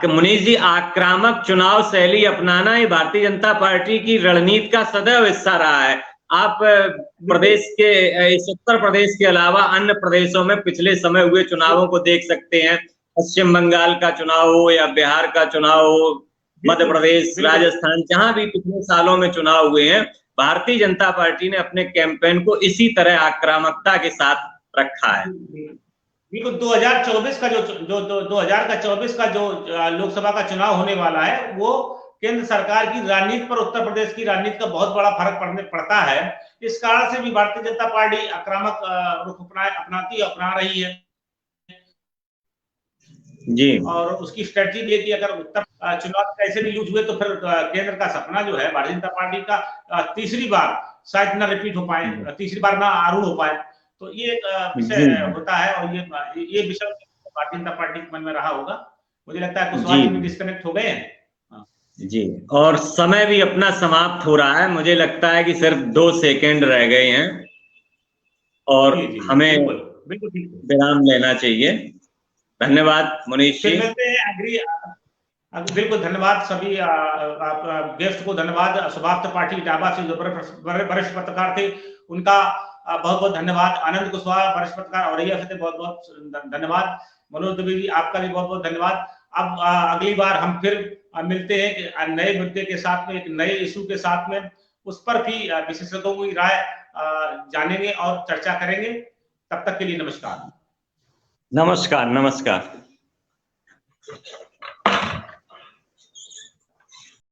मुनीष जी, आक्रामक चुनाव शैली अपनाना ये भारतीय जनता पार्टी की रणनीति का सदैव हिस्सा रहा है। आप प्रदेश के इस उत्तर प्रदेश के अलावा अन्य प्रदेशों में पिछले समय हुए चुनावों को देख सकते हैं। पश्चिम बंगाल का चुनाव हो या बिहार का चुनाव हो, मध्य प्रदेश, राजस्थान, जहां भी पिछले सालों में चुनाव हुए हैं, भारतीय जनता पार्टी ने अपने कैंपेन को इसी तरह आक्रामकता के साथ रखा है। 2024 का जो 2024 का जो लोकसभा का चुनाव होने वाला है, वो केंद्र सरकार की राजनीति पर उत्तर प्रदेश की राजनीति का बहुत बड़ा फर्क पड़ता है। इस कारण से भी भारतीय जनता पार्टी आक्रामक रुख अपना रही है। जी, और उसकी स्ट्रेटजी भी है कि अगर उत्तर चुनाव कैसे भी लूज हुए तो फिर केंद्र का सपना जो है भारतीय जनता पार्टी का तीसरी बार शायद ना रिपीट हो पाए, तीसरी बार ना आरूढ़ हो पाए। तो ये एक विषय होता है और ये विषय भारतीय जनता पार्टी के मन में रहा होगा। मुझे लगता है कुशवाहा जी भी डिस्कनेक्ट हो गए हैं। जी, और समय भी अपना समाप्त हो रहा है। मुझे लगता है कि सिर्फ 2 सेकंड रह गए हैं और हमें विराम लेना चाहिए। धन्यवाद मनीष जी। मिलते हैं। बिल्कुल धन्यवाद सभी गेस्ट को, धन्यवाद सुभाष पार्टी इटावा से जो वरिष्ठ पत्रकार थे उनका बहुत बहुत धन्यवाद। आनंद कुशवाहा वरिष्ठ पत्रकार औरैया से बहुत बहुत धन्यवाद। मनोज दुबे जी आपका भी बहुत बहुत धन्यवाद। अब अगली बार हम फिर मिलते हैं कि नए मुद्दे के साथ में, एक नए इशू के साथ में, उस पर भी विशेषज्ञों की राय जानेंगे और चर्चा करेंगे। तब तक के लिए नमस्कार। नमस्कार।